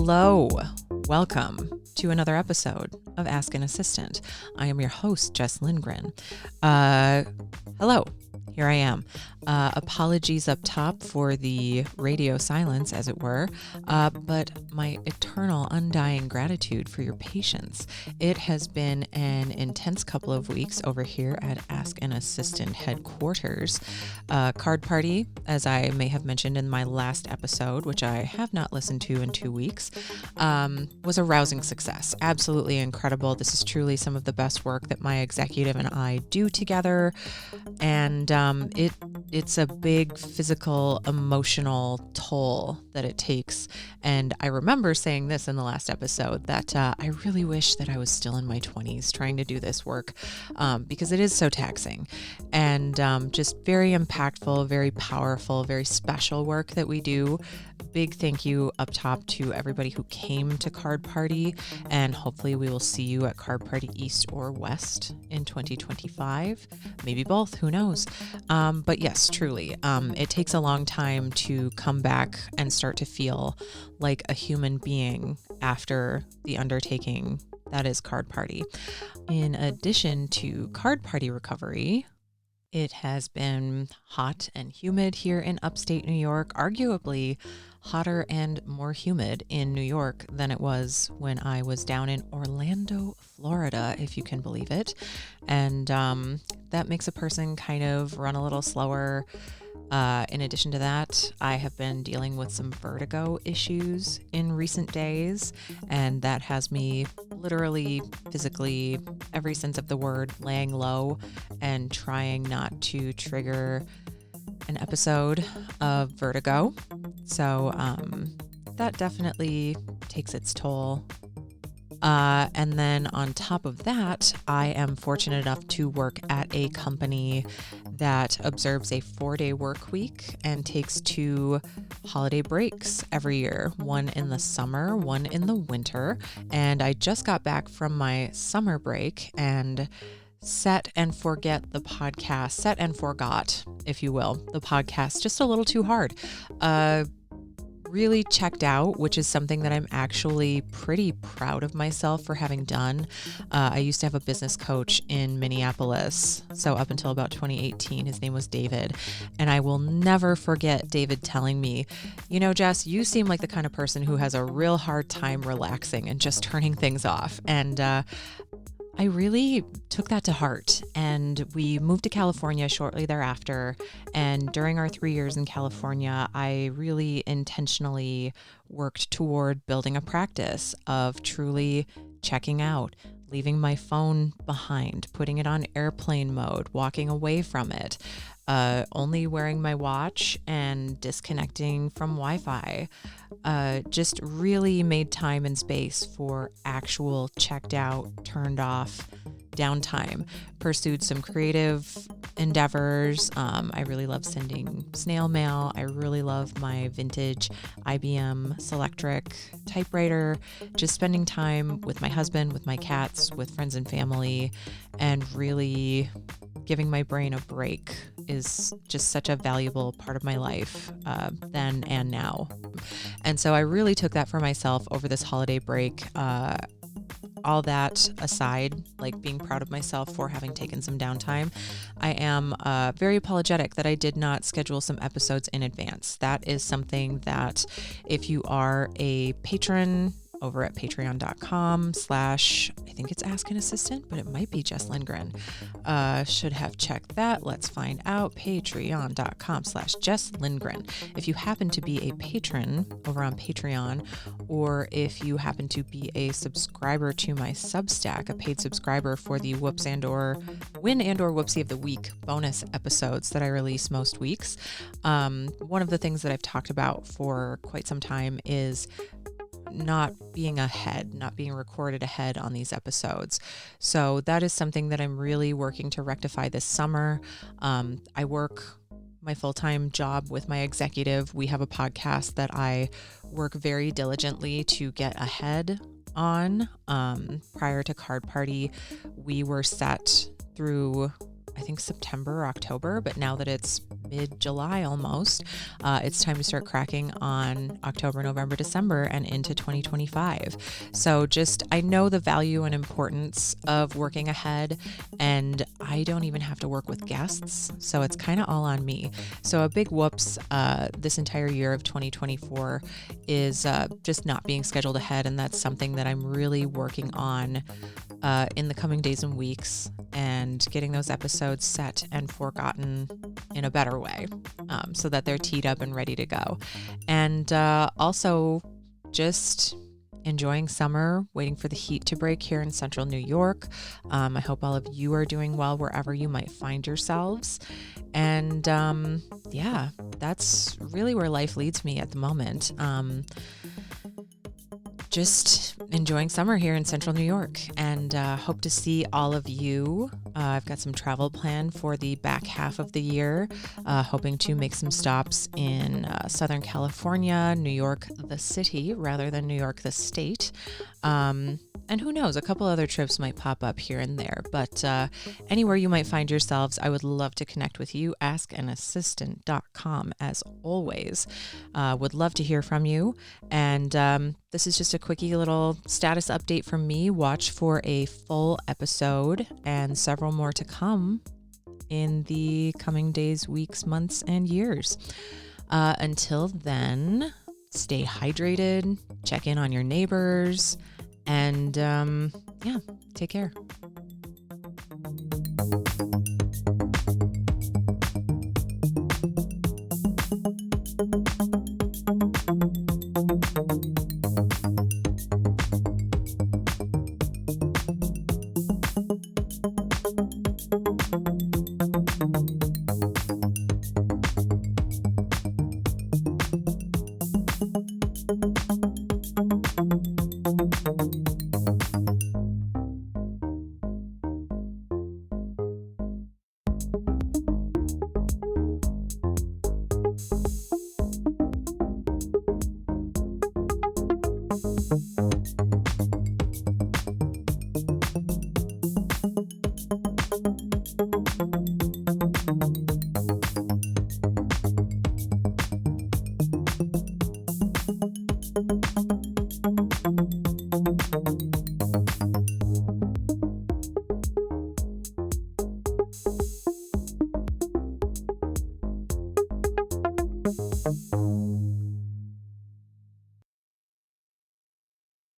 Hello, welcome to another episode of Ask an Assistant. I am your host, Jess Lindgren. Hello, here I am. Apologies up top for the radio silence, as it were, but my eternal, undying gratitude for your patience. It has been an intense couple of weeks over here at Ask an Assistant headquarters. Card party, as I may have mentioned in my last episode, which I have not listened to in 2 weeks, was a rousing success. Absolutely incredible. This is truly some of the best work that my executive and I do together, and it's a big physical, emotional toll that it takes. And I remember saying this in the last episode that I really wish that I was still in my 20s trying to do this work because it is so taxing and just very impactful, very powerful, very special work that we do. Big thank you up top to everybody who came to Card Party, and hopefully we will see you at Card Party East or West in 2025, maybe both, who knows. But yes, truly, it takes a long time to come back and start to feel like a human being after the undertaking that is Card Party. In addition to Card Party recovery, it has been hot and humid here in upstate New York, arguably hotter and more humid in New York than it was when I was down in Orlando, Florida, if you can believe it. And that makes a person kind of run a little slower. In addition to that, I have been dealing with some vertigo issues in recent days, and that has me literally, physically, every sense of the word, laying low and trying not to trigger an episode of vertigo. So that definitely takes its toll. And then on top of that, I am fortunate enough to work at a company that observes a 4-day work week and takes 2 holiday breaks every year, one in the summer, one in the winter. And I just got back from my summer break and set and forgot, if you will, the podcast just a little too hard. Really checked out, which is something that I'm actually pretty proud of myself for having done. I used to have a business coach in Minneapolis. So up until about 2018, his name was David. And I will never forget David telling me, you know, Jess, you seem like the kind of person who has a real hard time relaxing and just turning things off. And I really took that to heart, and we moved to California shortly thereafter. And during our 3 years in California, I really intentionally worked toward building a practice of truly checking out, leaving my phone behind, putting it on airplane mode, walking away from it, only wearing my watch and disconnecting from Wi-Fi. Just really made time and space for actual checked out, turned off downtime. Pursued some creative endeavors. I really love sending snail mail. I really love my vintage IBM Selectric typewriter. Just spending time with my husband, with my cats, with friends and family, and really giving my brain a break is just such a valuable part of my life then and now. And so I really took that for myself over this holiday break. All that aside, like being proud of myself for having taken some downtime, I am very apologetic that I did not schedule some episodes in advance. That is something that if you are a patron over at patreon.com/ I think it's Ask an Assistant, but it might be Jess Lindgren. Should have checked that. Let's find out. Patreon.com/ Jess Lindgren. If you happen to be a patron over on Patreon, or if you happen to be a subscriber to my Substack, a paid subscriber for the Whoops and or Win and or Whoopsie of the Week bonus episodes that I release most weeks. One of the things that I've talked about for quite some time is not being recorded ahead on these episodes. So that is something that I'm really working to rectify this summer. I work my full-time job with my executive. We have a podcast that I work very diligently to get ahead on. Prior to Card Party, we were set through I think September or October, but now that it's mid-July almost, it's time to start cracking on October, November, December, and into 2025. So I know the value and importance of working ahead, and I don't even have to work with guests, so it's kind of all on me. So a big whoops this entire year of 2024 is just not being scheduled ahead, and that's something that I'm really working on in the coming days and weeks, and getting those episodes set and forgotten in a better way, so that they're teed up and ready to go. And also just enjoying summer, waiting for the heat to break here in central New York. I hope all of you are doing well wherever you might find yourselves. And yeah, that's really where life leads me at the moment. Just enjoying summer here in central New York, and hope to see all of you. I've got some travel planned for the back half of the year, hoping to make some stops in Southern California, New York, the city, rather than New York, the state. And who knows, a couple other trips might pop up here and there, but anywhere you might find yourselves, I would love to connect with you. AskAnAssistant.com, as always. Would love to hear from you. And this is just a quickie little status update from me. Watch for a full episode and several more to come in the coming days, weeks, months, and years. Until then, stay hydrated, check in on your neighbors, and yeah, take care.